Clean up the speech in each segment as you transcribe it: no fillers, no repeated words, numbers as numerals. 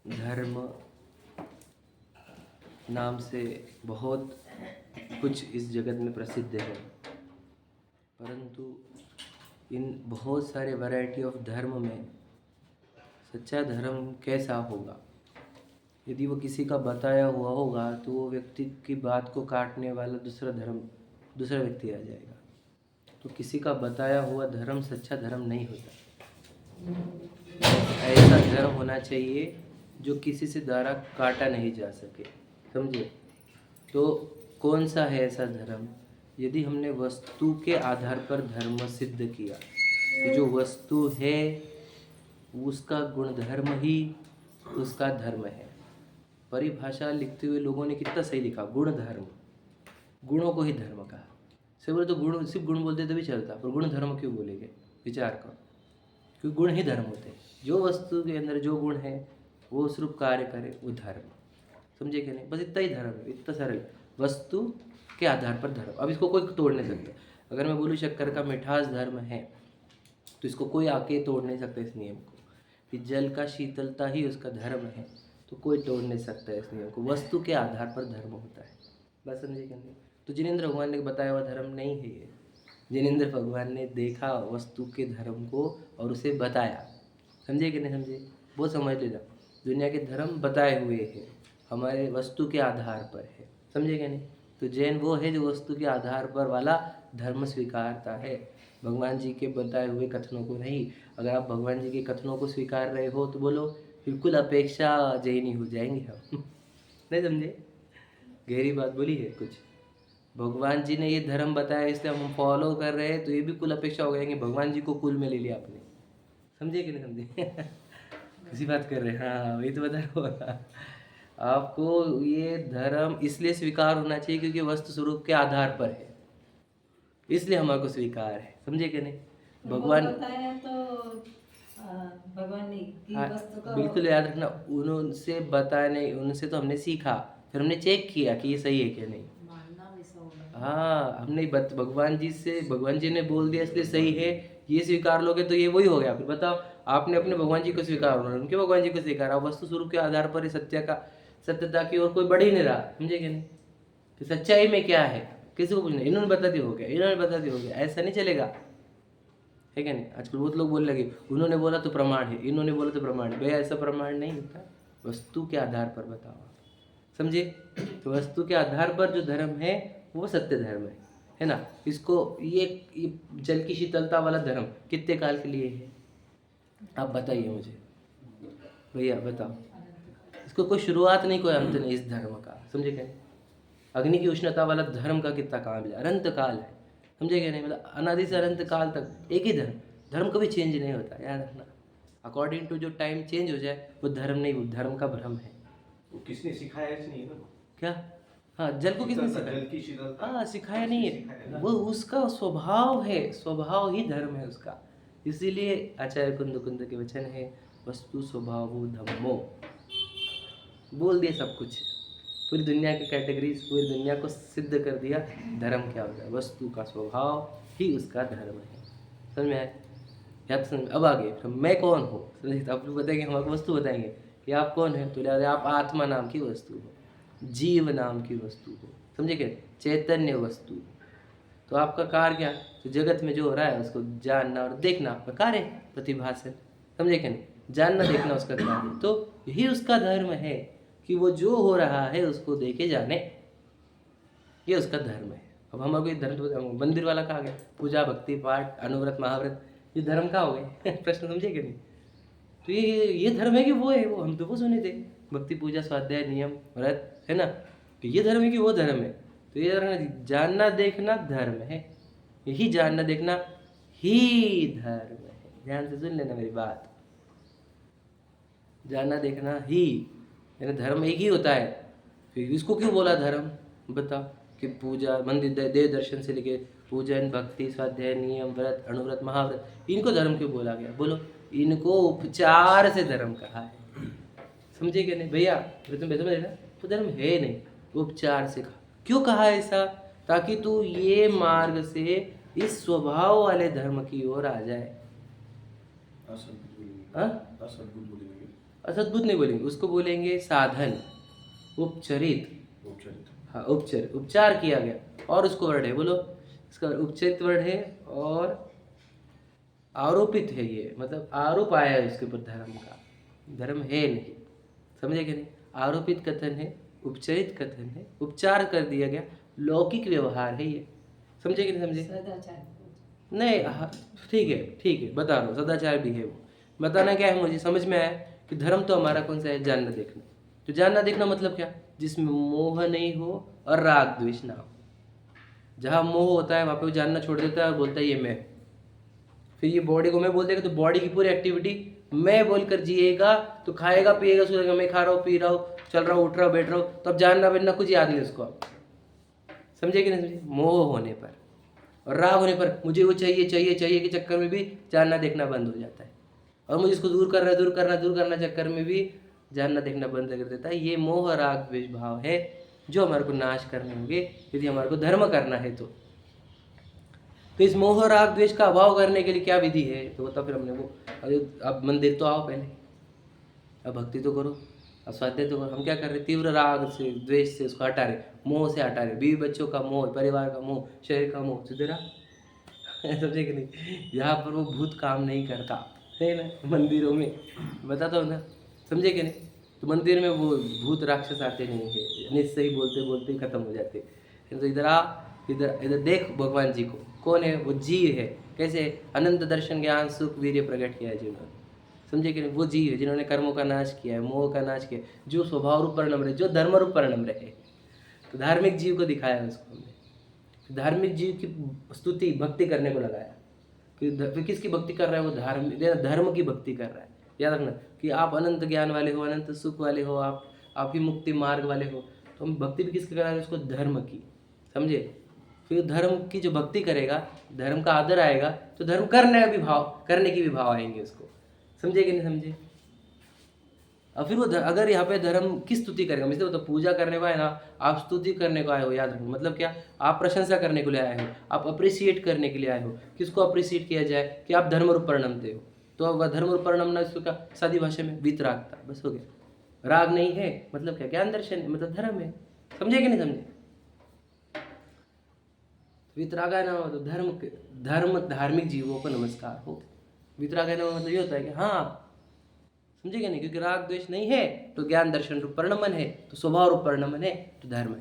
धर्म नाम से बहुत कुछ इस जगत में प्रसिद्ध है, परंतु इन बहुत सारे वैरायटी ऑफ धर्म में सच्चा धर्म कैसा होगा? यदि वो किसी का बताया हुआ होगा तो वो व्यक्ति की बात को काटने वाला दूसरा व्यक्ति आ जाएगा। तो किसी का बताया हुआ धर्म सच्चा धर्म नहीं होता। ऐसा धर्म होना चाहिए जो किसी से द्वारा काटा नहीं जा सके, समझे? तो कौन सा है ऐसा धर्म? यदि हमने वस्तु के आधार पर धर्म सिद्ध किया कि जो वस्तु है उसका गुण धर्म ही उसका धर्म है। परिभाषा लिखते हुए लोगों ने कितना सही लिखा, गुण धर्म, गुणों को ही धर्म कहा। से बोले तो गुण, सिर्फ गुण बोलते तो भी चलता, पर गुण धर्म क्यों बोलेंगे? विचार करो, क्योंकि गुण ही धर्म होते हैं। जो वस्तु के अंदर जो गुण है वो स्वरूप कार्य करे वो धर्म, समझे कि नहीं? बस इतना ही धर्म है, इतना सरल, वस्तु के आधार पर धर्म। अब इसको कोई तोड़ नहीं सकता। अगर मैं बोलूँ शक्कर का मिठास धर्म है तो इसको कोई आके तोड़ नहीं सकता इस नियम को। कि जल का शीतलता ही उसका धर्म है तो कोई तोड़ नहीं सकता इस नियम को। वस्तु के आधार पर धर्म होता है, बस समझे कि नहीं? तो जिनेंद्र भगवान ने बताया हुआ धर्म नहीं है ये। जिनेंद्र भगवान ने देखा वस्तु के धर्म को और उसे बताया, समझे कि नहीं समझे? वो समझ लेना, दुनिया के धर्म बताए हुए हैं, हमारे वस्तु के आधार पर है, समझे कि नहीं? तो जैन वो है जो वस्तु के आधार पर वाला धर्म स्वीकारता है, भगवान जी के बताए हुए कथनों को नहीं। अगर आप भगवान जी के कथनों को स्वीकार रहे हो तो बोलो बिल्कुल अपेक्षा जैनी हो जाएंगे हम नहीं समझे? गहरी बात बोली है कुछ। भगवान जी ने ये धर्म बताया इसलिए हम फॉलो कर रहे हैं तो ये भी कुल अपेक्षा हो जाएंगे। भगवान जी को कुल में ले लिया आपने, समझे कि नहीं समझे? किसी बात कर रहे हैं, हाँ वही तो बता रहा हूँ। आपको ये धर्म इसलिए स्वीकार होना चाहिए क्योंकि वस्तु स्वरूप के आधार पर है, इसलिए हमारे को स्वीकार है, समझे कि नहीं? भगवान बताया तो भगवान ने कि वस्तु का बिल्कुल याद रखना, उनसे बताने, उनसे तो हमने सीखा, फिर हमने चेक किया कि ये सही है कि नहीं। हाँ, हमने भगवान जी से, भगवान जी ने बोल दिया इसलिए सही है, ये स्वीकार लोगे तो ये वही हो गया। फिर बताओ, आपने अपने भगवान जी को स्वीकार, उन्होंने उनके भगवान जी को स्वीकारा। वस्तु स्वरूप के आधार पर सत्यता की ओर कोई बढ़ ही नहीं रहा, समझे कि नहीं? कि सच्चाई में क्या है किसी को कुछ नहीं, इन्होंने बता दिया हो गया, इन्होंने बता दिया हो गया, ऐसा नहीं चलेगा, है क्या नहीं? आजकल बहुत लोग बोलने लगे उन्होंने बोला तो प्रमाण है, इन्होंने बोला तो प्रमाण है। भैया ऐसा प्रमाण नहीं होता, वस्तु के आधार पर बताओ, समझे? तो वस्तु के आधार पर जो धर्म है वो सत्य धर्म है ना? इसको ये जल की शीतलता वाला धर्म कितने काल के लिए है आप बताइए मुझे, भैया बताओ। इसको कोई शुरुआत नहीं, कोई अंत नहीं इस धर्म का, समझे क्या? अग्नि की उष्णता वाला धर्म का कितना काल है, अनंत काल है, समझे क्या नहीं? मतलब अनादि से अनंत काल तक एक ही धर्म कभी चेंज नहीं होता, याद रखना। अकॉर्डिंग टू जो टाइम चेंज हो जाए वो धर्म नहीं, वो धर्म का भ्रम है। वो किसने सिखाया इसलिए ना? क्या? हाँ, जल को किसने सिखाया? जल की शीतलता हाँ, सिखाया नहीं है, वो उसका स्वभाव है, स्वभाव ही धर्म है उसका। इसीलिए आचार्य कुंद के वचन है, वस्तु स्वभावो धम्मो। बोल दिया सब कुछ, पूरी दुनिया की कैटेगरीज, पूरी दुनिया को सिद्ध कर दिया धर्म क्या होता है। वस्तु का स्वभाव ही उसका धर्म है, समझ में आया? या तो समझ। अब आगे मैं कौन हूँ, समझे? तो आप लोग बताएंगे, हम आपको वस्तु बताएंगे कि आप कौन है। तो आप आत्मा नाम की वस्तु हो, जीव नाम की वस्तु हो, समझे क्या? चैतन्य वस्तु। तो आपका कार्य क्या? तो जगत में जो हो रहा है उसको जानना और देखना आपका कार्य है, प्रतिभासन, समझे क्या नहीं? जानना देखना उसका कार्य, तो यही उसका धर्म है कि वो जो हो रहा है उसको देखे जाने, ये उसका धर्म है। अब हमारे को धर्म, मंदिर वाला कहा गया, पूजा भक्ति पाठ अनुव्रत महाव्रत, ये धर्म का हो गए? प्रश्न समझे कि नहीं? तो ये धर्म है कि वो है? वो हम तो वो सुने थे, भक्ति पूजा स्वाध्याय नियम व्रत, है ना? तो ये धर्म है कि वो धर्म है? तो ये धर्म, जानना देखना धर्म है, यही जानना देखना ही धर्म है। ध्यान से सुन लेना मेरी बात, जानना देखना ही, यानी धर्म एक ही होता है। फिर इसको क्यों बोला धर्म, बता? कि पूजा मंदिर देव दर्शन से लेके पूजन भक्ति स्वाध्याय नियम व्रत अनुव्रत महाव्रत, इनको धर्म क्यों बोला गया? बोलो, इनको उपचार से धर्म कहा है, समझे क्या नहीं भैया? तुम समझ ना, तो धर्म है नहीं, उपचार से कहा। क्यों कहा ऐसा? ताकि तू ये मार्ग से इस स्वभाव वाले धर्म की ओर आ जाए। असद्भुत नहीं बोलेंगे, उसको बोलेंगे साधन, उपचरित। उपचरित। हाँ, उपचार किया गया और उसको वर्ड है, बोलो इसका उपचरित वर्ड है और आरोपित है ये, मतलब आरोप आया है उसके ऊपर धर्म का, धर्म है नहीं, समझे कि नहीं। आरोपित कथन है, उपचरित कथन है, उपचार कर दिया गया, लौकिक व्यवहार है ये, समझे कि नहीं समझे। सदाचार नहीं, हाँ ठीक है बता रहा हूँ, सदाचार भी है वो। बताना क्या है, मुझे समझ में आया कि धर्म तो हमारा कौन सा है, जानना देखना। तो जानना देखना मतलब क्या, जिसमें मोह नहीं हो और राग द्वेष ना हो। जहाँ मोह होता है वहाँ पे वो जानना छोड़ देता है और बोलता है ये मैं। फिर ये बॉडी को मैं बोल देगा तो बॉडी की पूरी एक्टिविटी मैं बोलकर जिएगा, तो खाएगा पिएगा सोएगा, मैं खा रहा हूँ पी रहा हूँ चल रहा हूँ उठ रहा हूँ बैठ रहा हूँ, तो अब जानना बनना कुछ याद नहीं उसको। समझे कि नहीं समझे। मोह होने पर और राग होने पर मुझे वो चाहिए चाहिए चाहिए के चक्कर में भी जानना देखना बंद हो जाता है, और मुझे इसको दूर करना चक्कर में भी जानना देखना बंद कर देता है। ये मोह राग द्वेष भाव है जो हमारे को नाश करने होंगे यदि हमारे को धर्म करना है तो इस मोह राग द्वेष का अभाव करने के लिए क्या विधि है, तो बता फिर हमने वो। अब मंदिर तो आओ पहले, अब भक्ति तो करो, अब स्वाध्याय तो करो। हम क्या कर रहे, तीव्र राग से द्वेष से उसको हटा रहे, मोह से हटा रहे, बीवी बच्चों का मोह, परिवार का मोह, शरीर का मोह, सीधे रहा। समझे कि नहीं। यहाँ पर वो भूत काम नहीं करता है ना, मंदिरों में बताता हूँ ना, समझे कि नहीं। तो मंदिर में वो भूत राक्षस आते नहीं है, निश्चय ही बोलते बोलते ही खत्म हो जाते। तो इधर आ, इधर इधर देख भगवान जी को, कौन है वो, जीव है। कैसे, अनंत दर्शन ज्ञान सुख वीर्य प्रकट किया है जिन्होंने, समझे कि नहीं। वो जीव है जिन्होंने कर्मों का नाश किया है, मोह का नाश किया है, जो स्वभाव रूप परिणाम रहे, जो धर्म रूप परिणाम रहे। तो धार्मिक जीव को दिखाया उसको हमने, धार्मिक जीव की स्तुति भक्ति करने को लगाया कि किसकी भक्ति कर रहा है, वो धर्म की भक्ति कर रहा है। याद रखना कि आप अनंत ज्ञान वाले हो, अनंत सुख वाले हो, आपकी मुक्ति मार्ग वाले हो, तो हम भक्ति भी किसकी करा रहे हैं, उसको धर्म की, समझे। फिर धर्म की जो भक्ति करेगा, धर्म का आदर आएगा, तो धर्म करने की भी भाव आएंगे उसको, समझे कि नहीं समझे। और फिर वो अगर यहाँ पे धर्म की स्तुति करेगा, मतलब तो पूजा करने को आए ना, आप स्तुति करने को आए हो, याद रखो। मतलब क्या, आप प्रशंसा करने के लिए आए हो, आप अप्रिसिएट करने के लिए आए हो। किसको अप्रिसिएट किया जाए, कि आप धर्म रूप परिणाम दे हो। तो वह धर्म रूप परिणाम ना, इसको क्या सादी भाषा में वीतरागता, बस हो गया। राग नहीं है मतलब क्या, ज्ञान दर्शन है, मतलब धर्म है, समझे कि नहीं समझे। वितरागा नाम मतलब धर्म धार्मिक जीवों को नमस्कार हो। वितरागा नाम मतलब ये होता है कि हाँ, समझे क्या नहीं, क्योंकि राग द्वेष नहीं है तो ज्ञान दर्शन रूप परिणमन है, तो स्वभाव रूप परिणमन है तो धर्म है,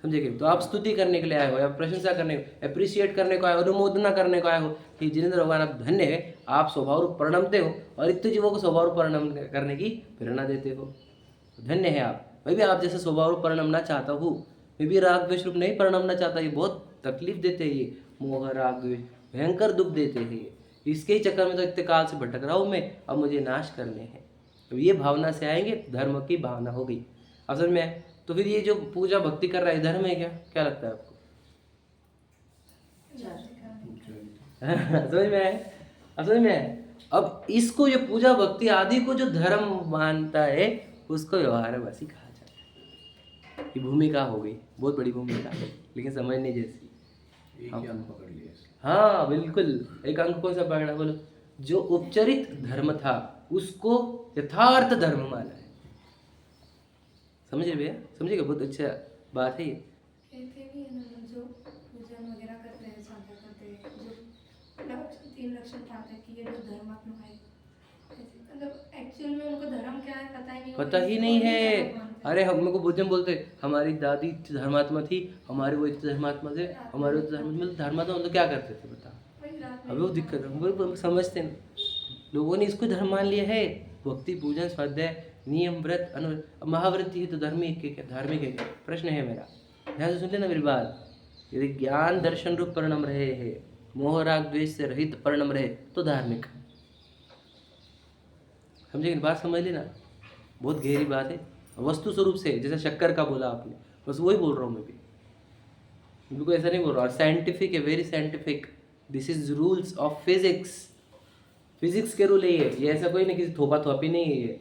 समझे क्या। तो आप स्तुति करने के लिए आए हो, या प्रशंसा करने, अप्रिशिएट करने को आए हो, अनुमोदना करने को आए हो कि जिनेंद्र भगवान आप धन्य है, आप स्वभाव रूप परिणमते हो और इतने जीवों को स्वभाव रूप परिणम करने की प्रेरणा देते हो, धन्य है आप। मैं भी आप जैसे स्वभाव रूप परिणमना चाहता हूँ, मैं भी राग द्वेष रूप नहीं परिणमना चाहता। ये बहुत तकलीफ देते हैं, ये मोह राग द्वेष भयंकर दुख देते हैं ये। इसके ही चक्कर में तो इतने काल से भटक रहा हूँ मैं, अब मुझे नाश करने हैं। तो ये भावना से आएंगे, धर्म की भावना हो गई असल में। तो फिर ये जो पूजा भक्ति कर रहा है धर्म है क्या, क्या लगता है आपको। समझ में आए, समझ में आए। अब इसको ये पूजा भक्ति आदि को जो धर्म मानता है उसको व्यवहारवासी कहा जाता है। ये भूमिका हो गई, बहुत बड़ी भूमिका है, लेकिन समझने जैसी। एक ही अंक पकड़ लिया इसने। हाँ बिल्कुल, एक अंक कौन सा पकड़ा, बोलो। जो उपचरित धर्म था उसको यथार्थ धर्म माना है, समझ रहे भैया, समझिएगा, बहुत अच्छा बात है ये। कहते भी है ना, जो पूजन वगैरह करते हैं, साधना करते हैं, जो 3 लक्षण पाते हैं कि ये लोग धर्मात्मा है, मतलब एक्चुअल में उनको धर्म क्या है पता ही नहीं है। अरे हम मेरे को बुद्धम बोलते, हमारी दादी धर्मात्मा थी, हमारे वो धर्मात्मा थे, हमारे धर्मात्मा मतलब क्या करते थे बता। अभी वो दिक्कत है, वो समझते नहीं, लोगों ने इसको धर्म मान लिया है। भक्ति पूजन स्वाध्याय नियम व्रत महाव्रत ही तो धार्मिक है क्या? प्रश्न है मेरा, ध्यान से सुन लेना मेरी बात। यदि ज्ञान दर्शन रूप परिणाम रहे है, मोह राग द्वेष से रहित परिणाम रहे तो धार्मिक, समझे, बात समझ लेना, बहुत गहरी बात है। वस्तु स्वरूप से, जैसे शक्कर का बोला आपने, बस वही बोल रहा हूँ मैं भी, बिल्कुल ऐसा नहीं बोल रहा। और साइंटिफिक है, very scientific, this is rules of physics, physics के रूल है ये ऐसा कोई नहीं, किसी थोपा थोपी नहीं है ये।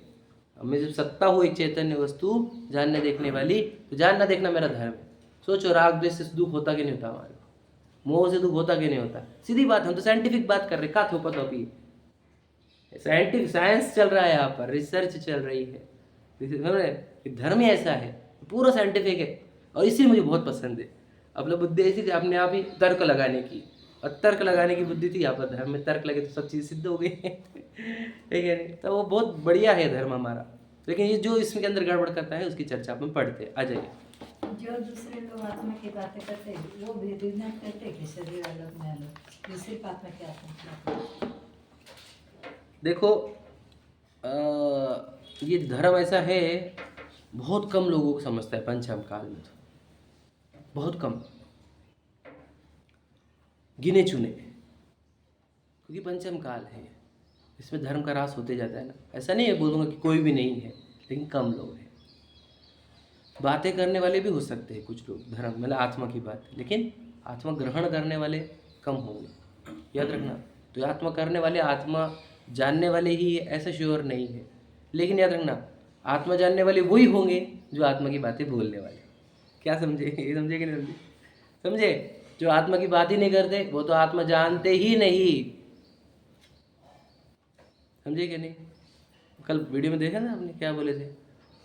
हमें जब सत्ता हुई चैतन्य वस्तु जानने देखने वाली, तो जानना देखना मेरा धर्म है। सोचो, राग द्वेष से दुख होता कि नहीं होता हमारे को, मोह से दुख होता कि नहीं होता, सीधी बात। हम तो साइंटिफिक बात कर रहे, कहाँ थोपा थोपी साइंटिफिक साइंस चल रहा है, यहाँ पर रिसर्च चल रही है, धर्म ही ऐसा है, पूरा साइंटिफिक है। और इसी मुझे बहुत पसंद है। अपना बुद्धि ऐसी थी अपने आप ही तर्क लगाने की, और तर्क लगाने की बुद्धि थी। यहाँ पर धर्म में तर्क लगे तो सब चीज़ सिद्ध हो गई ठीक है नहीं? तो वो बहुत बढ़िया है धर्म हमारा। लेकिन ये जो इसके अंदर गड़बड़ करता है उसकी चर्चा अपन पढ़ते हैं। आ जाइए। जो दूसरे लोग आत्मा की बातें करते हैं वो भेद विज्ञान करते हैं कि शरीर अलग में अलग, ये सिर्फ आत्मा की आत्मा। देखो ये धर्म ऐसा है, बहुत कम लोगों को समझता है पंचम काल में, तो बहुत कम, गिने चुने, क्योंकि पंचम काल है, इसमें धर्म का ह्रास होते जाता है ना। ऐसा नहीं है बोलूँगा कि कोई भी नहीं है, लेकिन कम लोग हैं। बातें करने वाले भी हो सकते हैं कुछ लोग धर्म मतलब आत्मा की बात, लेकिन आत्मा ग्रहण करने वाले कम होंगे, याद रखना। तो आत्मा करने वाले, आत्मा जानने वाले ही ऐसा श्योर नहीं है, लेकिन याद रखना आत्मा जानने वाले वही होंगे जो आत्मा की बातें बोलने वाले। क्या समझे? ये समझे कि नहीं समझे? समझे? जो आत्मा की बात ही नहीं करते वो तो आत्मा जानते ही नहीं। समझे कि नहीं? कल वीडियो में देखा ना आपने, क्या बोले थे?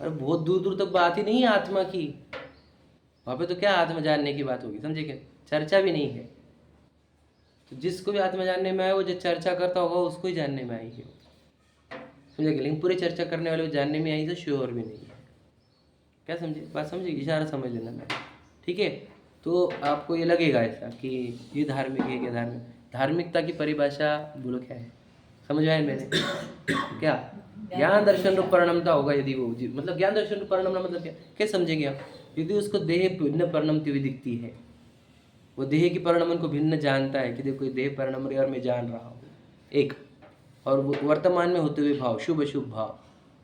अरे बहुत दूर दूर तक बात ही नहीं है आत्मा की, वहाँ पे तो क्या आत्मा जानने की बात होगी? समझे क्या? चर्चा भी नहीं है। तो जिसको भी आत्मा जानने में आए, वो जो चर्चा करता होगा उसको ही जानने में आई है, समझे क्या? लेकिन पूरी चर्चा करने वाले को जानने में आई तो श्योर भी नहीं है। क्या समझे? बात समझे? इशारा समझ लेना मैं, ठीक है? तो आपको ये लगेगा ऐसा कि ये धार्मिक है, क्या धार्मिक? धार्मिकता की परिभाषा बोलो क्या है? समझ आया मैंने? क्या ज्ञान दर्शन रूप परिणमता होगा यदि वो मतलब ज्ञान दर्शन रूप परिणमना मतलब क्या? क्या समझेंगे आप? यदि उसको देह भिन्न परिणमती हुई दिखती है, वो देह की परिणमन को भिन्न जानता है कि देखो ये देह परिणम रही और मैं जान रहा हूँ एक, और वो वर्तमान में होते हुए भाव, शुभ अशुभ भाव,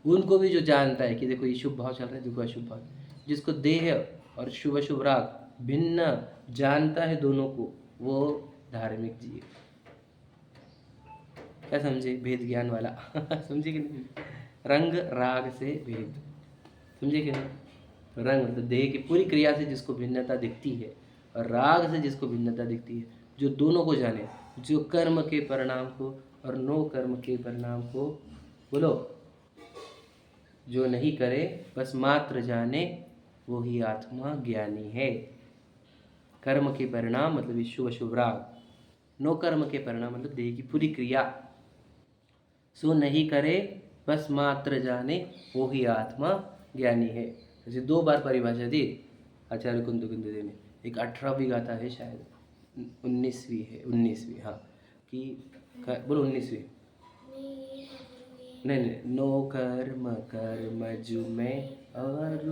उनको भी जो जानता है कि देखो ये शुभ भाव चल रहा है, देखो अशुभ भाव, जिसको देह और शुभ अशुभ राग भिन्न जानता है दोनों को, वो धार्मिक जीव। क्या समझे? भेद ज्ञान वाला समझे कि नहीं? रंग राग से भेद, समझे कि नहीं? रंग मतलब देह की पूरी क्रिया से जिसको भिन्नता दिखती है, और राग से जिसको भिन्नता दिखती है, जो दोनों को जाने, जो कर्म के परिणाम को और नो कर्म के परिणाम को, बोलो, जो नहीं करे बस मात्र जाने, वो ही आत्मा ज्ञानी है। कर्म के परिणाम मतलब शुभ अशुभ राग, नो कर्म के परिणाम मतलब देह की पूरी क्रिया, सो नहीं करे बस मात्र जाने, वो ही आत्मा ज्ञानी है। जैसे 2 बार परिभाषा दी आचार्य कुंदकुंद में, एक 18वीं गाथा है शायद, 19वीं है, 19वीं, हाँ, कि बोलो 19वीं, नहीं, नो कर्म कर्म जु में और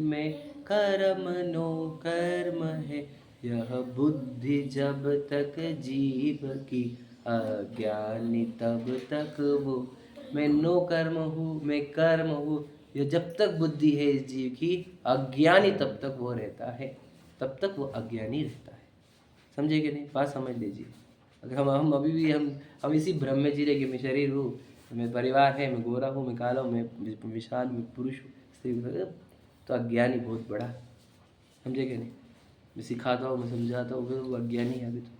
मैं कर्म नो कर्म है, यह बुद्धि जब तक जीव की अज्ञानी तब तक वो, मैं नो कर्म हूँ, मैं कर्म हूँ, ये जब तक बुद्धि है इस जीव की अज्ञानी तब तक वो रहता है, तब तक वो अज्ञानी रहता है। समझे कि नहीं? बात समझ लीजिए। अगर हम अभी भी हम इसी भ्रम में जी रहे कि मैं शरीर हूँ, मैं परिवार है, मैं गोरा हूँ, मैं काला हूँ, मैं विशाल, मैं पुरुष हूँ, स्त्री, तो अज्ञानी बहुत बड़ा। समझे कि नहीं? मैं सिखाता हूँ, मैं समझाता हूँ, वो अज्ञानी है अभी तो,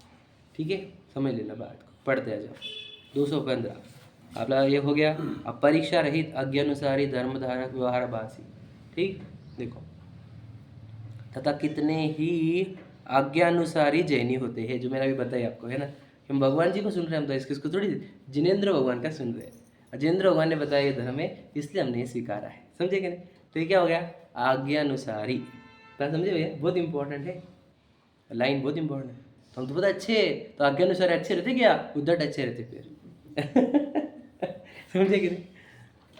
ठीक है? समझ लेना बात को, पढ़ते आ जाओ। 215 आपका ये हो गया। अब परीक्षा रहित अज्ञानुसारी धर्मधारक व्यवहार भाषी, ठीक? देखो, तथा कितने ही आज्ञानुसारी जैनी होते हैं, जो मैंने अभी बताया आपको, है ना? हम भगवान जी को सुन रहे हैं, हम तो इसको थोड़ी जिनेंद्र भगवान का सुन रहे हैं। जिनेंद्र भगवान ने बताया ये धर्म है, इसलिए हमने स्वीकारा है। समझे कि नहीं? तो ये क्या हो गया? आज्ञानुसारी। क्या समझे भैया? बहुत इंपॉर्टेंट है, लाइन बहुत इंपॉर्टेंट है। तो हम तो पता अच्छे, तो आज्ञानुसारी अच्छे रहते क्या? उद्धट अच्छे रहते फिर समझे कि नहीं?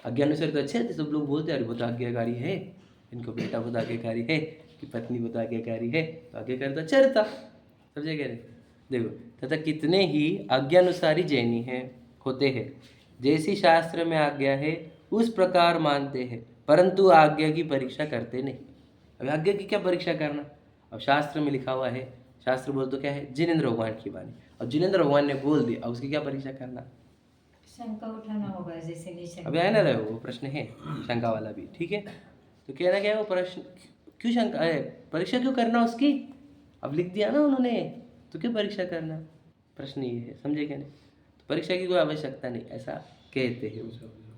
आज्ञानुसारी तो अच्छे रहते, सब लोग बोलते हैं बहुत आज्ञाकारी है, इनको बेटा बहुत आज्ञाकारी है, कि पत्नी बहुत आज्ञाकारी है, तो आज्ञाकारी तो अच्छा रहता। समझे क्या? देखो, तथा कितने ही आज्ञानुसारी जैनी हैं होते हैं, जैसी शास्त्र में आज्ञा है उस प्रकार मानते हैं, परंतु आज्ञा की परीक्षा करते नहीं। अब आज्ञा की क्या परीक्षा करना? अब शास्त्र में लिखा हुआ है, शास्त्र बोल तो क्या है? जिनेंद्र भगवान की वाणी। अब जिनेंद्र भगवान ने बोल दिया, अब उसकी क्या परीक्षा करना? शंका उठाना होगा, जैसे निशंका। अभी आया ना रहे, वो प्रश्न है शंका वाला भी, ठीक है? तो कहना क्या है वो प्रश्न, क्यों शंका है? परीक्षा क्यों करना उसकी? अब लिख दिया ना उन्होंने, तो क्यों परीक्षा करना? प्रश्न ये है, समझे क्या नहीं? तो परीक्षा की कोई आवश्यकता नहीं, ऐसा कहते हैं।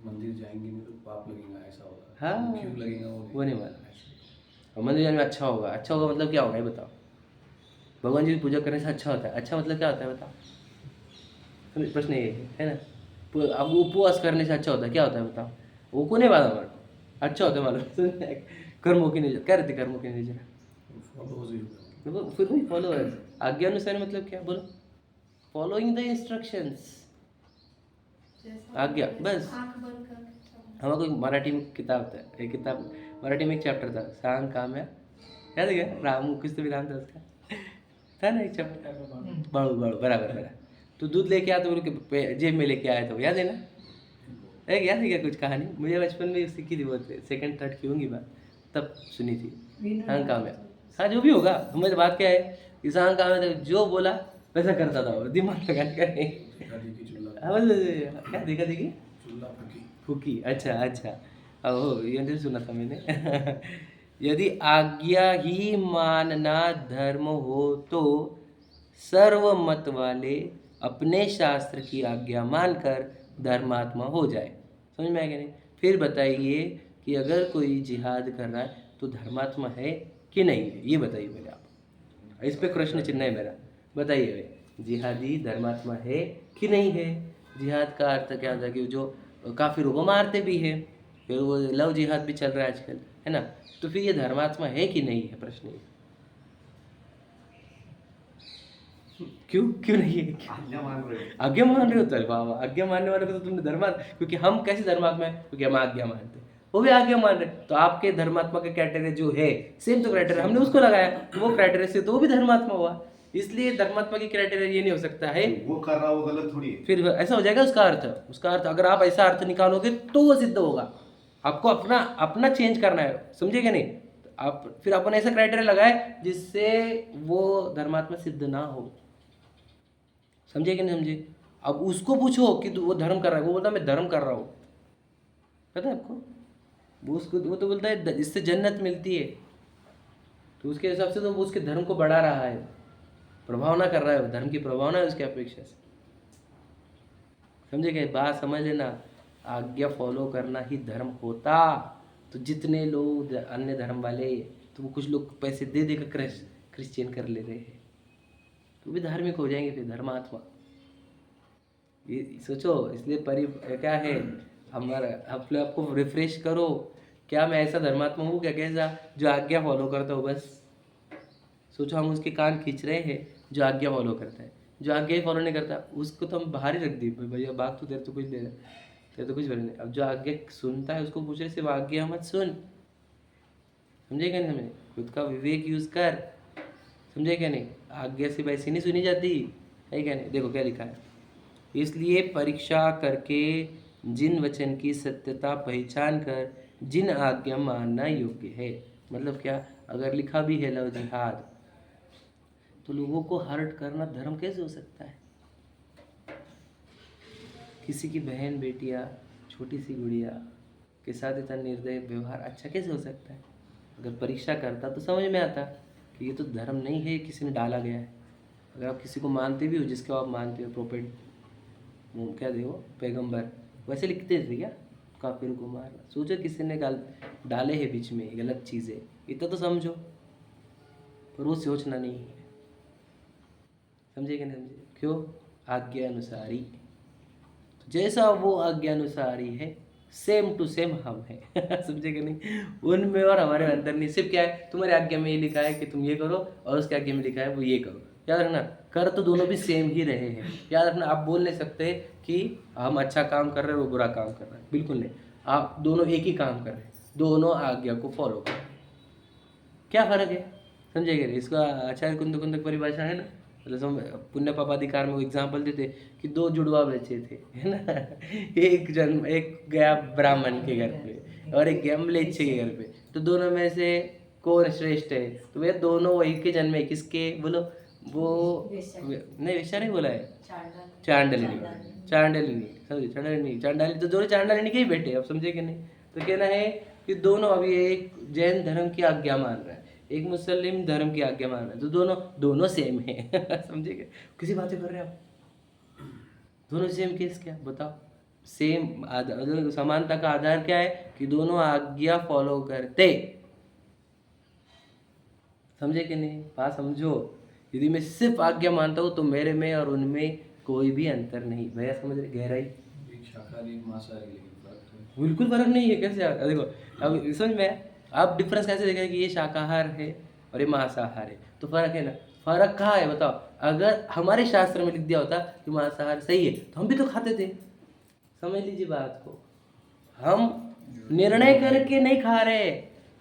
मंदिर जाएंगे नहीं तो पाप लगेगा, ऐसा होगा। हाँ, क्यों लगेगा वो नहीं मालूम। ऐसे। और मंदिर जाने में अच्छा होगा, अच्छा होगा मतलब क्या होगा ये बताओ। भगवान जी की पूजा करने से अच्छा होता है, अच्छा मतलब क्या होता है बताओ। समझ, प्रश्न ये है ना। अब उपवास करने से अच्छा होता है, क्या होता है बताओ। वो को नहीं मालूम हमारे को, अच्छा होता है मालूम। कर्मों की नहीं, क्या रहती कर्मों की नहीं जरा फॉलोअर्स ही होगा। देखो, फिर वही फॉलोअर्स। आज्ञा अनुसार मतलब क्या बोलो, फॉलोइंग द इंस्ट्रक्शंस। जैसा आज्ञा, बस। आँख बंद करके चलना। हमारे को मराठी में किताब था, एक किताब मराठी में एक चैप्टर था, सांग काम है, याद है क्या, रामू कुछ तो भी नाम था उसका, था ना एक चैप्टर, बाड़ू बाड़ू, बराबर बराबर। तो दूध लेके आया तो उनके जेब में लेके आया था, याद है ना। एक याद है क्या कुछ कहानी, मुझे बचपन में सीखी थी, बहुत सेकंड थर्ड की होंगी बात, तब सुनी थी। सांग काम है, हाँ जो भी होगा, हमारी बात क्या है कि सांग काम है, तो जो बोला वैसा करता था वो, दिमाग लगाने का नहीं। देखा देखी चूल्हा, हाँ, बस क्या देखा देखी चूल्हा फूकी। फूकी, अच्छा अच्छा, ओहो ये नहीं सुना था मैंने। यदि आज्ञा ही मानना धर्म हो तो सर्वमत वाले अपने शास्त्र की आज्ञा मानकर धर्मात्मा हो जाए। समझ में आया कि नहीं। फिर बताइए कि अगर कोई जिहाद कर रहा है तो धर्मात्मा है कि नहीं है, ये बताइए मेरे आप। इस पे प्रश्न चिन्ह है मेरा, बताइए भाई, जिहादी धर्मात्मा है कि नहीं है। जिहाद का अर्थ क्या होता है कि जो काफिरों को मारते भी है, फिर वो लव जिहाद भी चल रहा है आजकल, है ना। तो फिर ये धर्मात्मा है कि नहीं है, प्रश्न ये। क्यों क्यों नहीं है, आज्ञा मान रहे हो। आज्ञा मान रहे हो तो वाह वाह, आज्ञा मानने वाले को तो तुमने धर्मा, क्योंकि हम कैसे धर्मात्मा है, क्योंकि हम आज्ञा मानते हैं, वो भी आज्ञा मान रहे। तो आपके धर्मात्मा का क्राइटेरिया जो है सेम तो क्राइटेरिया हमने उसको लगाया, तो वो क्राइटेरिया से तो वो भी धर्मात्मा हुआ। इसलिए धर्मात्मा की क्राइटेरिया ये नहीं हो सकता है, वो कर रहा, वो गलत थोड़ी है। फिर ऐसा हो जाएगा उसका अर्थ अगर आप ऐसा अर्थ निकालोगे तो वो सिद्ध होगा। आपको अपना अपना चेंज करना है, समझे क्या नहीं। तो आप फिर अपन ऐसा क्राइटेरिया लगाए जिससे वो धर्मात्मा सिद्ध ना हो, समझे कि नहीं समझे। अब उसको पूछो कि तू वो धर्म कर रहा है, वो बोलता है मैं धर्म कर रहा हूँ, पता है आपको। वो तो बोलता है इससे जन्नत मिलती है, तो उसके हिसाब से तो वो उसके धर्म को बढ़ा रहा है, प्रभावना कर रहा है, धर्म की प्रभावना है उसके अपेक्षा से। समझे क्या बात, समझ लेना। आज्ञा फॉलो करना ही धर्म होता। तो जितने लोग अन्य धर्म वाले, तो वो कुछ लोग पैसे दे देकर क्रिश्चियन कर ले रहे हैं, तो भी धार्मिक हो जाएंगे फिर, धर्मात्मा। ये सोचो, इसलिए क्या है हमारा, अपने आप को रिफ्रेश करो, क्या मैं ऐसा धर्मात्मा हूँ क्या, कैसा जो आज्ञा फॉलो करता हूँ बस। सोचो हम उसके कान खींच रहे हैं जो आज्ञा फॉलो करता है, जो आज्ञा ही फॉलो नहीं करता उसको तो हम बाहर ही रख दी, भैया बात तो तेरे तो कुछ दे रहा, तेरे तो कुछ बोले नहीं। अब जो आज्ञा सुनता है उसको पूछ रहे सिर्फ आज्ञा मत सुन, समझे क्या नहीं समझे, खुद का विवेक यूज कर, समझे क्या नहीं। आज्ञा से वैसे नहीं सुनी जाती है क्या नहीं। देखो क्या लिखा है, इसलिए परीक्षा करके जिन वचन की सत्यता पहचान कर जिन आज्ञा मानना योग्य है। मतलब क्या, अगर लिखा भी है लव जिहाद, तो लोगों को हर्ट करना धर्म कैसे हो सकता है। किसी की बहन बेटियां, छोटी सी गुड़िया के साथ इतना निर्दय व्यवहार अच्छा कैसे हो सकता है। अगर परीक्षा करता तो समझ में आता कि ये तो धर्म नहीं है, किसी ने डाला गया है। अगर आप किसी को मानते भी हो, जिसको आप मानते हो प्रोफेट, क्या थे वो पैगंबर, वैसे लिखते थे क्या काफिर को मारना। सोचो किसी ने डाले हैं बीच में गलत चीज़ें, इतना तो समझो, पर वो सोचना नहीं है, समझे कि नहीं समझे। क्यों, आज्ञा अनुसारी। तो जैसा वो आज्ञा अनुसारी है सेम टू सेम हम हैं। समझे कि नहीं, उनमें और हमारे अंदर नहीं। सिर्फ क्या है, तुम्हारी आज्ञा में ये लिखा है कि तुम ये करो, और उसके आज्ञा में लिखा है वो ये करो। याद रखना, कर तो दोनों भी सेम ही रहे हैं। याद रखना, आप बोल नहीं सकते कि हम अच्छा काम कर रहे हैं वो बुरा काम कर रहा है, बिल्कुल नहीं। आप दोनों एक ही काम कर रहे हैं, दोनों आज्ञा को फॉलो कर रहे हैं। क्या फर्क है, समझे कि नहीं। इसका आचार्य कुंदक परिभाषा है ना, मतलब पुण्य पापाधिकार में वो एग्जाम्पल देते कि दो जुड़वा बच्चे थे, है ना। एक गया ब्राह्मण के घर पे और एक गया म्लेच्छ के घर पे, तो दोनों में से कौन श्रेष्ठ है। तो वे दोनों वही के जन्मे, किसके बोलो, वो नहीं वैसा नहीं बोला है, चांडालिनी, समझे, चांडालिनी तो दोनों चांडालिनी के ही बेटे, अब समझे कि नहीं। तो कहना है कि दोनों, अभी एक जैन धर्म की आज्ञा मान रहा है, एक मुस्लिम धर्म की आज्ञा मान रहा है, तो दोनों सेम है। समझे क्या, किसी बातें कर रहे हैं आप, दोनों सेम केस क्या बताओ? सेम आधार, समानता का आधार क्या है कि दोनों आज्ञा फॉलो करते। समझे कि नहीं? बात समझो। यदि मैं सिर्फ आज्ञा मानता हूँ तो मेरे में और उनमें कोई भी अंतर नहीं। भैया समझ रहे गहराई? एक शाकाहारी एक मांसाहारी, लेकिन फर्क तो है। बिल्कुल फर्क नहीं है। कैसे देखो, अब समझ में आप डिफरेंस कैसे देखें कि ये शाकाहार है और ये मांसाहार है, तो फर्क है ना। फर्क कहाँ है बताओ? अगर हमारे शास्त्र में लिख दिया होता कि मांसाहार सही है तो हम भी तो खाते थे। समझ लीजिए बात को। हम निर्णय करके नहीं खा रहे,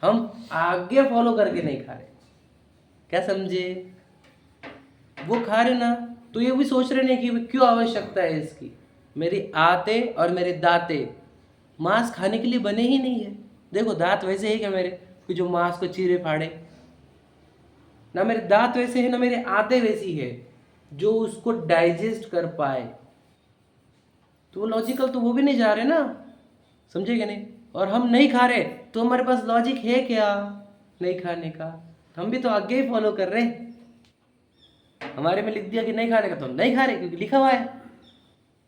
हम आज्ञा फॉलो करके नहीं खा रहे। क्या समझे? वो खा रहे ना तो ये भी सोच रहे नहीं कि क्यों आवश्यकता है इसकी। मेरी आते और मेरे दाते मांस खाने के लिए बने ही नहीं है। देखो दांत वैसे ही क्या मेरे कि जो मांस को चीरे फाड़े, ना मेरे दांत वैसे है ना मेरे आते वैसी है जो उसको डाइजेस्ट कर पाए। तो वो लॉजिकल तो वो भी नहीं जा रहे ना। समझे कि नहीं? और हम नहीं खा रहे तो हमारे पास लॉजिक है क्या नहीं खाने का? हम भी तो आगे ही फॉलो कर रहे हैं। हमारे में लिख दिया कि नहीं खाने का तो हम नहीं खा रहे क्योंकि लिखा हुआ है।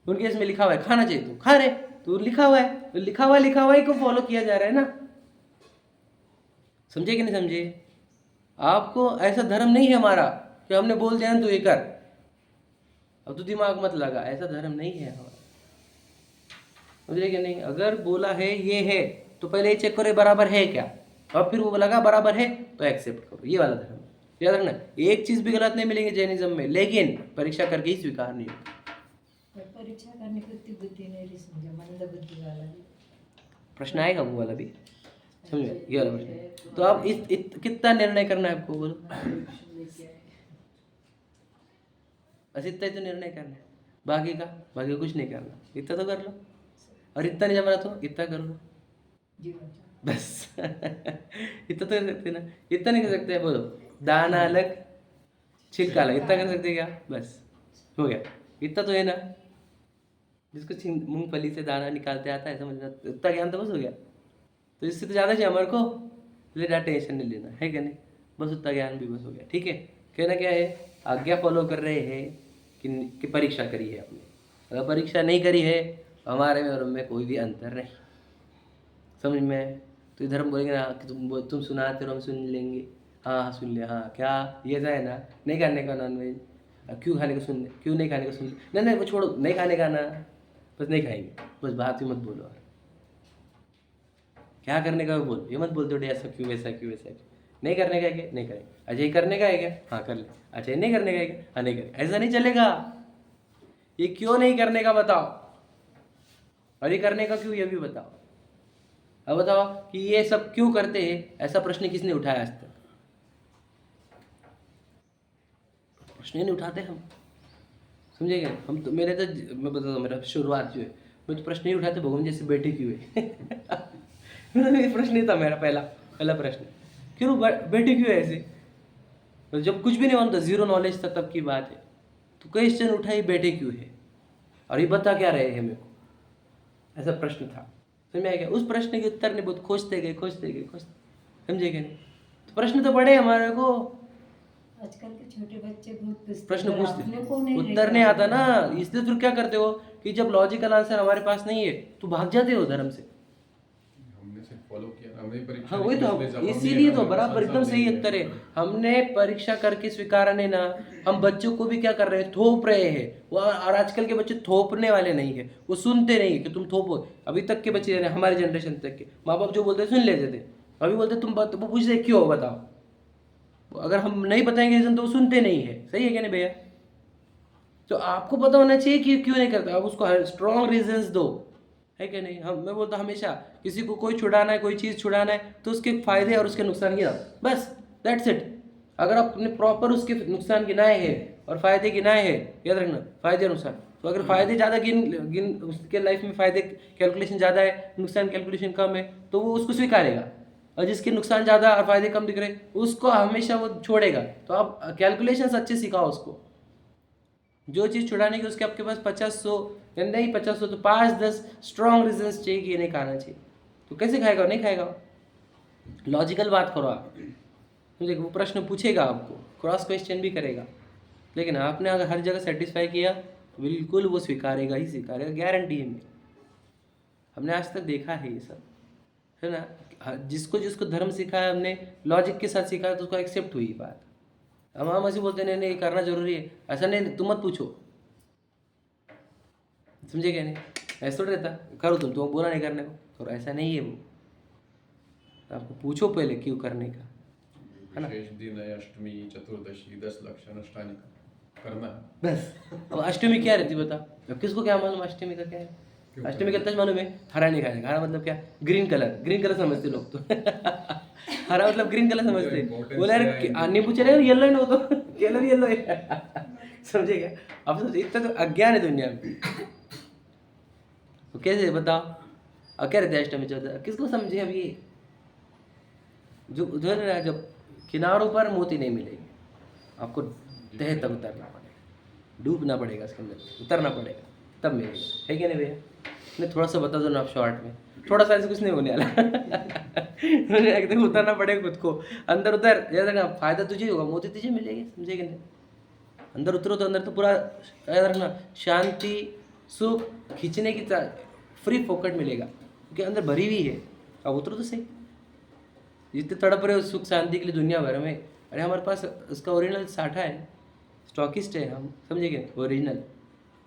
उनके इसमें लिखा हुआ है खाना चाहिए तो खा रहे, तो लिखा हुआ है, तो लिखा हुआ ही को फॉलो किया जा रहा है ना। समझे कि नहीं समझे? आपको ऐसा धर्म नहीं है हमारा कि हमने बोल दिया तो ये कर, अब तो दिमाग मत लगा। ऐसा धर्म नहीं है हमारा। समझे कि नहीं? अगर बोला है ये है तो पहले ये चेक करो बराबर है क्या, और फिर वो लगा बराबर है तो एक्सेप्ट करो। ये वाला धर्म याद रखना। एक चीज भी गलत नहीं मिलेंगे जैनिज्म में, लेकिन परीक्षा करके ही स्वीकार नहीं होगा। पर परीक्षा करने की उतनी बुद्धि नहीं रही, समझो मंद बुद्धि वाला भी। प्रश्न आएगा वो वाला भी, समझे? ये वाला प्रश्न। तो आप कितना निर्णय करना है आपको बोलो? बस इतना ही तो निर्णय करना है, बाकी का कुछ नहीं करना। इतना तो कर लो, और इतना नहीं जमा तो इतना कर लो बस इतना तो कर सकते ना? इतना नहीं कर सकते? बोलो दाना अलग छिलका अलग, इतना कर सकते क्या? बस हो गया। इतना तो है ना। जिसको मूंगफली से दाना निकालते आता है, समझना, इतना ज्ञान तो बस हो गया। तो इससे तो ज़्यादा चाहिए हमारे को, इसलिए ज़्यादा टेंशन नहीं लेना है, क्या नहीं? बस उतना ज्ञान भी बस हो गया। ठीक है? कहना क्या है? आज्ञा फॉलो कर रहे हैं कि परीक्षा करी है आपने। अगर परीक्षा नहीं करी है हमारे में और उनमें कोई भी अंतर नहीं। समझ में? तो इधर हम बोलेंगे ना कि तुम सुनाते हो हम सुन लेंगे। हाँ सुन ले। हाँ क्या ये ऐसा है ना? नहीं खाने का नॉनवेज, क्यों खाने का सुन ले, क्यों नहीं खाने का सुन ले। नहीं वो छोड़ो, नहीं खाने का ना, बस नहीं खाएंगे। बस बात ही मत बोलो। और क्या करने का बोल, ये मत बोल दो ऐसा क्यों वैसा क्यों वैसा क्यों। नहीं करने का है क्या? नहीं करेंगे। अच्छा ये करने का है क्या? हाँ कर ले। अच्छा ये नहीं करने का है क्या? हाँ नहीं करेंगे। ऐसा नहीं चलेगा। ये क्यों नहीं करने का बताओ, और ये करने का क्यों ये भी बताओ। अब बताओ कि ये सब क्यों करते हैं, ऐसा प्रश्न किसने उठाया आज तक? प्रश्न ही नहीं उठाते हम। समझे क्या? हम तो मैं बताता हूँ, मेरा शुरुआत जो है, मैं तो प्रश्न ही उठाते भगवान जैसे बैठे क्यों है ये प्रश्न ही था मेरा पहला प्रश्न, क्यों बैठे क्यों है ऐसे? तो जब कुछ भी नहीं मानता, जीरो नॉलेज था तब की बात है, तो क्वेश्चन उठाई बैठे क्यों है और ये बता क्या रहे हैं मेरे को, ऐसा प्रश्न था। समझ में आया क्या? उस प्रश्न के उत्तर ने बहुत खोजते गए। समझे क्या नहीं? तो प्रश्न तो बड़े हमारे को, आजकल के छोटे बच्चे बहुत प्रश्न अपने पूछते, को नहीं उत्तर नहीं आता ना। इसलिए फिर क्या करते हो कि जब लॉजिकल आंसर हमारे पास नहीं है तो भाग जाते हो धर्म से। हमने सिर्फ फॉलो किया, हमने परीक्षा हाँ वही तो, इसलिए जवाब इसीलिए दिया तो ना, बराबर एकदम सब सही नहीं उत्तर है। है। हमने परीक्षा करके स्वीकारा नहीं ना, हम बच्चों को भी क्या कर रहे हैं, थोप रहे हैं। वो और आजकल के बच्चे थोपने वाले नहीं है, वो सुनते नहीं कि तुम थोपो। अभी तक के बच्चे, हमारी जनरेशन तक के माँ बाप जो बोलते सुन लेते थे, अभी बोलते तुम वो पूछते क्यों बताओ। अगर हम नहीं बताएंगे रीजन तो वो सुनते नहीं है। सही है क्या नहीं भैया? तो आपको पता होना चाहिए कि क्यों नहीं करता, आप उसको स्ट्रॉन्ग रीजंस दो, है क्या नहीं? हम मैं बोलता हमेशा किसी को कोई छुड़ाना है, कोई चीज़ छुड़ाना है तो उसके फायदे और उसके नुकसान गिनाओ, बस दैट्स इट। अगर आपने प्रॉपर उसके नुकसान गिनाए हैं और फायदे गिनाए हैं, याद रखना फायदे नुकसान। तो अगर फायदे ज़्यादा गिन उसके लाइफ में फायदे कैलकुलेशन ज़्यादा है, नुकसान कैलकुलेशन कम है, तो वो उसको स्वीकारेगा। और जिसके नुकसान ज़्यादा और फायदे कम दिख रहे उसको हमेशा वो छोड़ेगा। तो आप कैलकुलेशन अच्छे सिखाओ उसको। जो चीज़ छुड़ाने की उसके आपके पास 50-100 नहीं 50-100 तो 5-10 स्ट्रॉन्ग रीजंस चाहिए कि ये नहीं खाना चाहिए। तो कैसे खाएगा? नहीं खाएगा। लॉजिकल बात करो आप। देखो वो प्रश्न पूछेगा आपको, क्रॉस क्वेश्चन भी करेगा, लेकिन आपने अगर हर जगह सेटिस्फाई किया बिल्कुल वो स्वीकारेगा ही स्वीकारेगा, गारंटी है मेरी। हमने आज तक देखा है ये सब, है ना। जिसको जिसको धर्म सिखाया हमने लॉजिक के साथ सिखाया तो उसको एक्सेप्ट हुई बात। हम ऐसे बोलते नहीं नहीं करना जरूरी है, ऐसा नहीं, तुम मत पूछो, समझे क्या नहीं, ऐसा थोड़ा रहता, करो तुम बोला नहीं करने को, तो ऐसा नहीं है वो। तो आपको पूछो पहले क्यों करने का, है ना। विशेष दिन है अष्टमी, चतुर्दशी, 10 लक्षण अष्टानी करना है। बस अब अष्टमी क्या रहती बता, अब किसको क्या मालूम अष्टमी का क्या है। क्यों अष्टमी का इतना मालूम है, हरा नहीं खाने का। हरा मतलब क्या, ग्रीन कलर समझते लोग तो हरा मतलब ग्रीन कलर समझते, बोला यार नींबू चलेगा येलो है ना, वो तो येलो है समझे क्या। अब सोचिए इतना तो अज्ञान है दुनिया में, तो कैसे बताओ। अब क्या रहते हैं अष्टमी चौदह, किसको समझे। अब ये जो उधर है, जब किनारों पर मोती नहीं मिलेगी, आपको तह तक उतरना पड़ेगा, डूबना पड़ेगा इसके अंदर, उतरना पड़ेगा, तब मिलेगा, है क्या नहीं भैया। मैं थोड़ा सा बता दो ना आप शॉर्ट में, थोड़ा सा ऐसे कुछ नहीं होने वाला एकदम उतरना पड़ेगा खुद को, अंदर उतर याद रखना, फायदा तुझे होगा, मोती तुझे मिलेगी, समझे कि नहीं। अंदर उतरो तो अंदर तो पूरा याद रखना, शांति सुख खींचने की फ्री फोकट मिलेगा, क्योंकि अंदर भरी हुई है। अब उतरो तो सही, जितने तड़प रहे हो सुख शांति के लिए दुनिया भर में, अरे हमारे पास उसका ओरिजिनल साठा है, स्टॉकिस्ट है हम, समझे क्या, ओरिजिनल।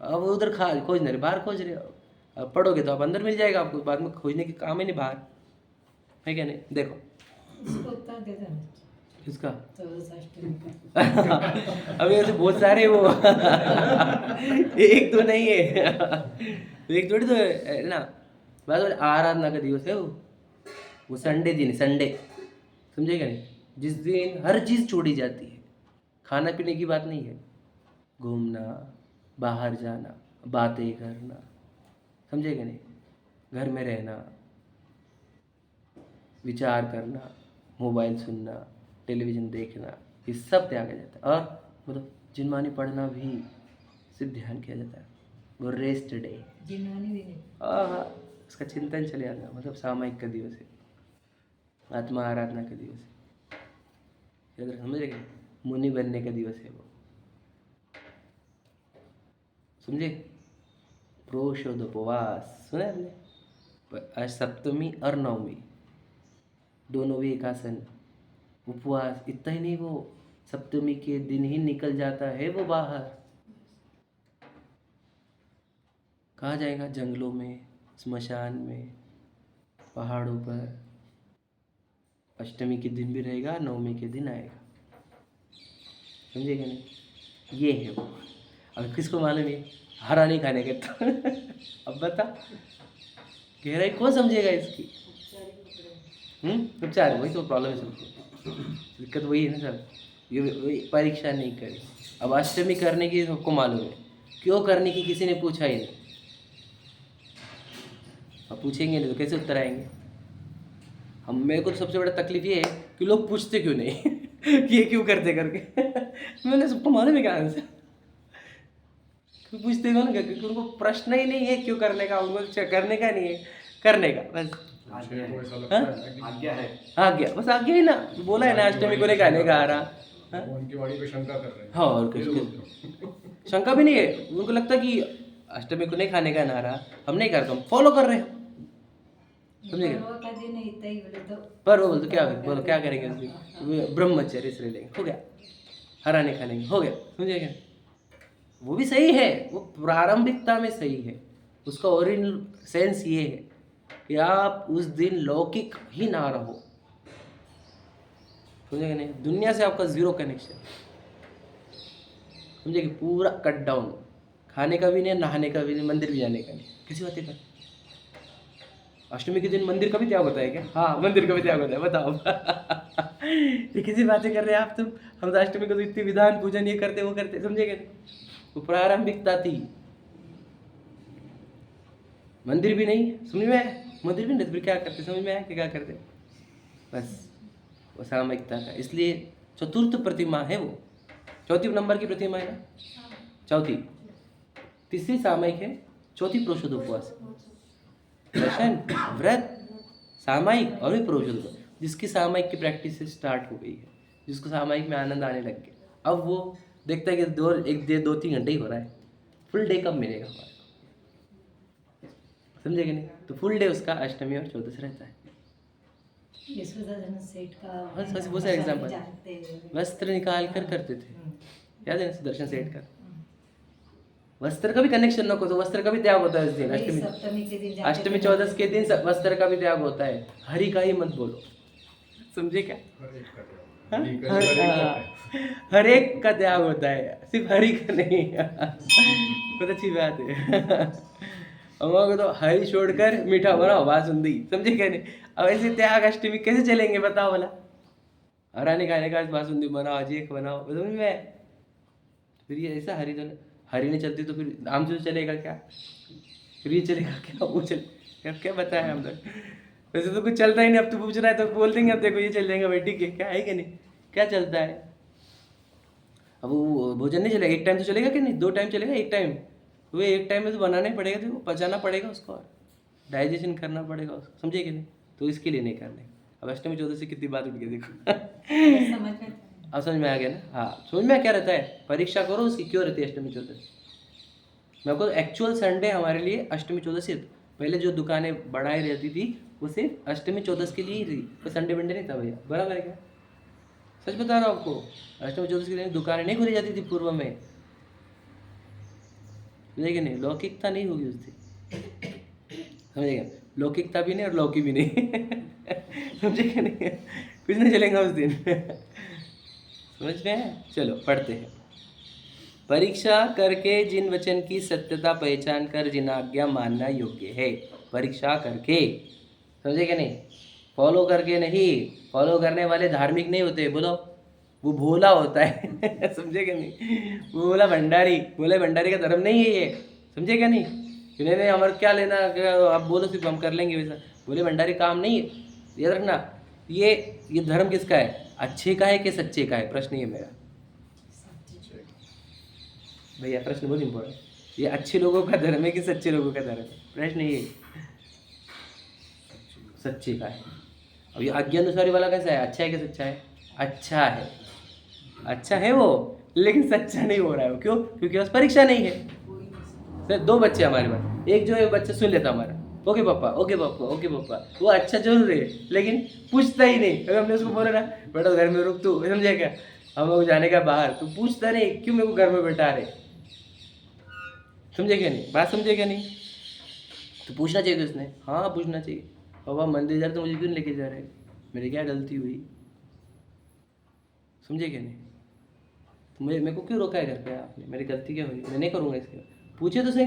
अब उधर खोज नहीं रहे, बाहर खोज रहे हो। अब पढ़ोगे तो आप अंदर मिल जाएगा आपको, बाद में खोजने के काम ही नहीं बाहर, है क्या नहीं। देखो इसको उत्तर दे देना, किसका 14 अष्टमी का। अभी ऐसे बहुत सारे वो एक तो नहीं है एक थोड़ी तो है ना। बस आराधना का दिवस है वो संडे दिन, संडे, समझे क्या नहीं, जिस दिन हर चीज़ छोड़ी जाती है। खाना पीने की बात नहीं है, घूमना, बाहर जाना, बातें करना, समझे क्या नहीं, घर में रहना, विचार करना, मोबाइल सुनना, टेलीविज़न देखना, ये सब त्यागा जाता है। और मतलब जिनमानी पढ़ना भी सिर्फ ध्यान किया जाता है, वो रेस्ट डे, जिनवानी भी नहीं। हाँ उसका चिंतन चले जाता, मतलब सामायिक का दिवस है, आत्मा आराधना का दिवस है, याद रखना, समझ रहे, मुनि बनने का दिवस है वो, समझे। प्रोषोदोपवास सुना है आपने, आज सप्तमी और नवमी दोनों भी एकासन उपवास। इतना ही नहीं, वो सप्तमी के दिन ही निकल जाता है वो बाहर, कहाँ जाएगा, जंगलों में, स्मशान में, पहाड़ों पर। अष्टमी के दिन भी रहेगा, नवमी के दिन आएगा, समझे क्या नहीं। ये है वो। अब किसको मालूम है हरा नहीं खाने का तो अब बता, गहराई कौन समझेगा इसकी। उपचार, वही तो प्रॉब्लम है सबको, दिक्कत वही है ना सर। ये परीक्षा नहीं करी, अब अष्टमी करने की सबको मालूम है, क्यों करने की किसी ने पूछा ही नहीं। अब पूछेंगे नहीं तो कैसे उत्तर आएंगे हम। मेरे को तो सबसे बड़ा तकलीफ ये है कि लोग पूछते क्यों नहीं कि ये क्यों करते करके मैंने सबको मालूम है क्या आंसर, क्यों पूछते हो ना, क्योंकि उनको प्रश्न ही नहीं है क्यों करने का, उनको करने का नहीं है, करने का बस मुझे तो ऐसा लगता है ना कि आज्ञा है। आज्ञा, बस आज्ञा ही ना, बोला है ना अष्टमी को नहीं खाने का आ रहा। वो उनकी वाणी पे शंका कर रहे हैं। हाँ और ये कुछ लोग शंका भी नहीं है, उनको लगता है कि अष्टमी को नहीं खाने का ना रहा, हम नहीं करते, हम फॉलो कर रहे हैं, समझे क्या। पर्व का दिन है, इतना ही बोले तो पर वो बोलते क्या, बोलो क्या करेंगे उसकी, ब्रह्मचर्य से लेंगे, हो गया, हरा नहीं खाने हो गया, समझे क्या। वो भी सही है, वो प्रारंभिकता में सही है, उसका ओरिजिनल सेंस ये है कि आप उस दिन लौकिक ही ना रहो, समझे नहीं, दुनिया से आपका जीरो कनेक्शन, समझे कि पूरा कट डाउन, खाने का भी नहीं, नहाने का भी नहीं, मंदिर भी जाने का नहीं, किसी बातें कर। अष्टमी के दिन मंदिर का भी त्याग होता है क्या? हाँ मंदिर का भी त्याग होता है, बताओ ये किसी बातें कर रहे हैं आप तुम। हम तो अष्टमी को तो इतनी विधान पूजन ये करते वो करते, समझे क्या। वो प्रारंभिकता थी, मंदिर भी नहीं, समझ में आया, मंदिर भी नहीं तो फिर क्या करते, समझ में आया कि क्या करते, बस वो सामयिकता का। इसलिए चतुर्थ प्रतिमा है वो, चौथी नंबर की प्रतिमा है ना, चौथी, तीसरी सामयिक है, चौथी प्रोषोदोपवास, दर्शन व्रत सामयिक और भी प्रोषोदोपवास। जिसकी सामयिक की प्रैक्टिस स्टार्ट हो गई है, जिसको सामयिक में आनंद आने लग गया, अब वो देखता है कि 2-3 घंटे ही हो रहा है, फुल डे कब मिलेगा हमारे को, समझे कि नहीं? तो फुल डे उसका अष्टमी और चौदस रहता है। यशोदानंद सेठ का बस वो सा एग्जाम्पल, जानते हैं। वस्त्र निकाल कर करते थे, हम्म, याद है सुदर्शन सेठ का? हम्म। वस्त्र का भी कनेक्शन नको, तो वस्त्र का भी त्याग होता है उस दिन, वही अष्टमी सप्तमी के दिन जाते अष्टमी थे चौदस के दिन मंदिर। वस्त्र का भी त्याग होता है। हरि का ही मत बोलो, समझे क्या? हर एक का त्याग। हाँ? हर एक का त्याग है। हर एक का त्याग होता है, सिर्फ हरि का नहीं। बहुत अच्छी बात है। हम तो हरी छोड़कर मीठा बनाओ बासुंदी, समझे क्या नहीं? अब ऐसे त्याग अष्टमी कैसे चलेंगे बताओ भला? हरा नहीं खाने का बासुंदी बनाओ, अजीक बनाओ, समझ में आए? फिर ये ऐसा हरी तो हरी नहीं चलती तो फिर आम जूस चलेगा क्या? फिर ये चलेगा क्या? वो चल क्या बताया हम लोग? वैसे तो कुछ चलता ही नहीं, अब तो पूछ रहा है तो बोल देंगे अब देखो ये चल जाएगा भाई, ठीक है, क्या है कि नहीं? क्या चलता है? अब वो भोजन नहीं चलेगा, एक टाइम तो चलेगा कि नहीं? 2 टाइम चलेगा, एक टाइम? वो एक टाइम में तो बनाना ही पड़ेगा, देखो पचाना पड़ेगा उसको और डाइजेशन करना पड़ेगा उसको, समझे कि नहीं? तो इसके लिए नहीं करने। अब अष्टमी चौदस से कितनी बात उठ गई देखो। समझ में अब समझ में आ गया ना? हाँ, समझ में क्या रहता है? परीक्षा करो उसकी, क्यों रहती है अष्टमी चौदस। मेरे को एक्चुअल संडे हमारे लिए अष्टमी चौदस ही था। पहले जो दुकानें बढ़ाई रहती थी वो सिर्फ अष्टमी चौदस के लिए ही थी, कोई संडे मंडे नहीं था भैया, बराबर है क्या? सच बता रहा हूँ आपको, अष्टमी चौदस के लिए दुकानें नहीं खुली जाती थी पूर्व में, लेकिन नहीं, लौकिकता नहीं होगी उस दिन, समझेगा? लौकिकता भी नहीं और लौकी भी नहीं। समझे क्या नहीं? कुछ नहीं चलेगा उस दिन। समझ में है? चलो पढ़ते हैं। परीक्षा करके जिन वचन की सत्यता पहचान कर जिन आज्ञा मानना योग्य है, परीक्षा करके, समझे क्या नहीं? फॉलो करके नहीं, फॉलो करने वाले धार्मिक नहीं होते, बोलो वो भोला होता है। समझे क्या नहीं? वो बोला भंडारी, बोले भंडारी का धर्म नहीं है ये, समझे क्या नहीं? नहीं नहीं हमारे क्या लेना, आप बोलो सिर्फ हम कर लेंगे वैसा, बोले भंडारी काम नहीं है। याद रखना, ये धर्म किसका है? अच्छे का है कि सच्चे का है? प्रश्न ये मेरा भैया, प्रश्न बहुत इंपॉर्टेंट। ये अच्छे लोगों का धर्म है कि सच्चे लोगों का धर्म है? प्रश्न ये सच्चे का है। अब ये आज्ञानुसारी वाला कैसा है? अच्छा है कि सच्चा है? अच्छा है, अच्छा है वो, लेकिन सच्चा नहीं हो रहा है वो। क्यों? क्योंकि बस परीक्षा नहीं है। सर 2 बच्चे हमारे पास, एक जो है बच्चा सुन लेता हमारा, ओके पापा ओके पापा ओके पापा, वो अच्छा जरूर है लेकिन पूछता ही नहीं। अगर हमने उसको बोला ना बेटा घर में रुक, तू समझे क्या, हम लोग जाने का बाहर, तो पूछता नहीं क्यों मेरे को घर में बैठा रहे, समझे क्या नहीं? बात समझे क्या नहीं? तो पूछना चाहिए उसने, हाँ पूछना चाहिए, पापा मंदिर जा रहे तो मुझे क्यों लेके जा रहे, मेरी क्या गलती हुई, समझे क्या नहीं? तो मेरे को क्यों रोका है घर पे आपने, मेरी गलती क्या हुई, मैं नहीं करूँगा इसके। पूछे तो सही,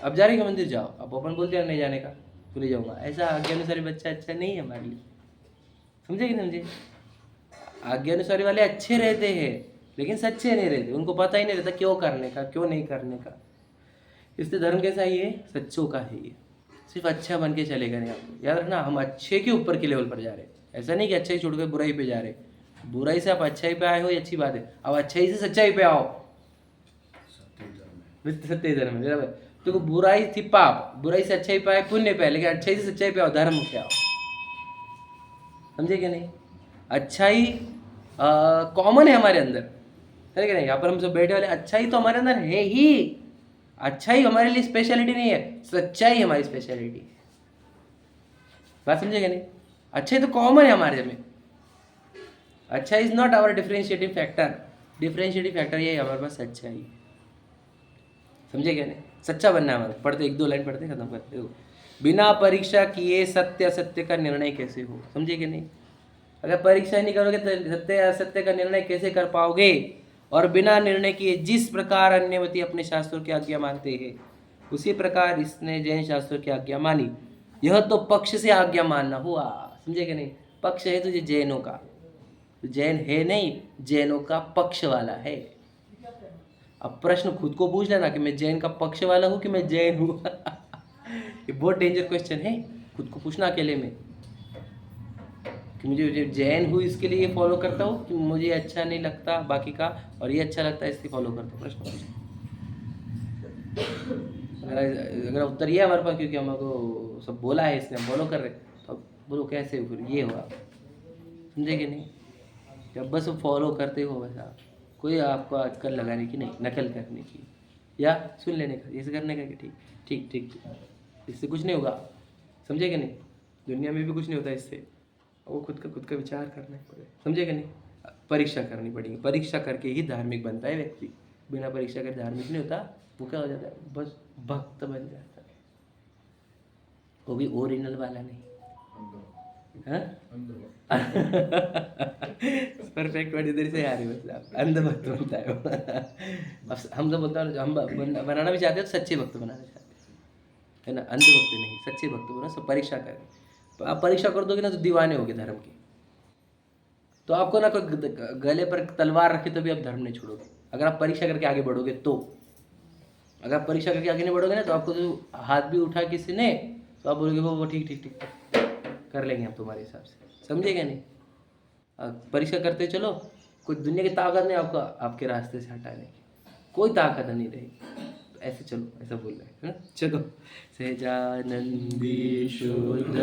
अब जा रही है मंदिर जाओ, अब अपन बोलते हैं नहीं जाने का, तो ले जाऊँगा, ऐसा आज्ञानुसारी बच्चा अच्छा नहीं है हमारे लिए, समझे कि नहीं समझे? आज्ञानुसारी वाले अच्छे रहते हैं लेकिन सच्चे नहीं रहते, उनको पता ही नहीं रहता क्यों करने का क्यों नहीं करने का। इसलिए धर्म कैसा है? ये सच्चों का है, ये सिर्फ अच्छा बन के चलेगा नहीं। आपको याद रखना, हम अच्छे के ऊपर के लेवल पर जा रहे हैं, ऐसा नहीं कि अच्छाई छोड़ कर बुराई पे जा रहे हैं। बुराई से आप अच्छाई पे आए हो, ये अच्छी बात है, अब अच्छाई से सच्चाई पे आओ, सत्य धर्म है बराबर। तो बुराई थी पाप, बुराई से अच्छाई पे आए पुण्य पे आए, लेकिन अच्छाई से सच्चाई पे आओ, धर्म पे आओ, समझे क्या नहीं? अच्छाई कॉमन है हमारे अंदर, है कि नहीं? यहाँ पर हम सब बैठे वाले, अच्छाई तो हमारे अंदर है ही, अच्छाई हमारे लिए स्पेशलिटी नहीं है, सच्चाई हमारी स्पेशलिटी है। बात समझेगा नहीं? अच्छाई तो कॉमन है हमारे में, अच्छा is not our differentiating factor, differentiating factor ये है हमारे पास सच्चाई, समझे क्या नहीं? सच्चा बनना है हमारा। पढ़ते 1-2 लाइन पढ़ते खत्म करते हो। बिना परीक्षा किए सत्य असत्य का निर्णय कैसे हो, समझे कि नहीं? अगर परीक्षा नहीं करोगे तो सत्य असत्य का निर्णय कैसे कर पाओगे? और बिना निर्णय किए जिस प्रकार अन्यवती अपने शास्त्रों की आज्ञा मानते हैं, उसी प्रकार इसने जैन शास्त्रों की आज्ञा मानी। यह तो पक्ष से आज्ञा मानना हुआ, समझे कि नहीं? पक्ष है तुझे जैनों का, जैन है नहीं, जैनों का पक्ष वाला है। अब प्रश्न खुद को पूछ लेना कि मैं जैन का पक्ष वाला हूँ कि मैं जैन हूँ। ये बहुत डेंजर क्वेश्चन है, खुद को पूछना अकेले में कि मुझे जैन हूँ इसके लिए ये फॉलो करता हूँ कि मुझे अच्छा नहीं लगता बाकी का और ये अच्छा लगता है इसलिए फॉलो करता हूँ। प्रश्न अगर उत्तर ये है हमारे पास, क्योंकि हमको सब बोला है इसने, हम फॉलो कर रहे, तो अब बोलो कैसे फिर ये हुआ, समझे कि नहीं? जब बस फॉलो करते हो, बस आप कोई आपको अटकल लगाने की नहीं, नकल करने की, या सुन लेने का, ऐसे करने का कि ठीक ठीक ठीक ठीक, इससे कुछ नहीं होगा, समझे कि नहीं? दुनिया में भी कुछ नहीं होता इससे, वो खुद का विचार करना पड़ेगा, समझे कि नहीं? परीक्षा करनी पड़ेगी, परीक्षा करके ही धार्मिक बनता है व्यक्ति, बिना परीक्षा के धार्मिक नहीं होता। वो क्या हो जाता है, बस भक्त बन जाता है, वो भी ओरिजिनल वाला नहीं। हाँ परफेक्ट वर्ड इधर से आ रही, मतलब अंधभक्त बनता है वो। अब हम तो बोलते हैं, हम बनाना भी चाहते हैं तो सच्चे भक्त बनाना चाहते हैं, है ना? अंधभक्त नहीं, सच्चे भक्त बनो, सब परीक्षा करें। तो आप परीक्षा कर दोगे ना तो दीवाने होगे धर्म के। तो आपको ना कोई गले पर तलवार रखे तो भी आप धर्म नहीं छोड़ोगे, अगर आप परीक्षा करके आगे बढ़ोगे तो। अगर आप परीक्षा करके आगे नहीं बढ़ोगे ना तो आपको जो हाथ भी उठा किसी ने तो आप बोलोगे वो ठीक ठीक ठीक कर लेंगे हम तुम्हारे हिसाब से, समझे क्या नहीं? परीक्षा करते चलो, कोई दुनिया की ताकत नहीं आपको आपके रास्ते से हटाने की, कोई ताकत नहीं रहेगी। तो ऐसे चलो, ऐसा बोल रहे हैं, है ना? चलो सहजानंदी शुद्ध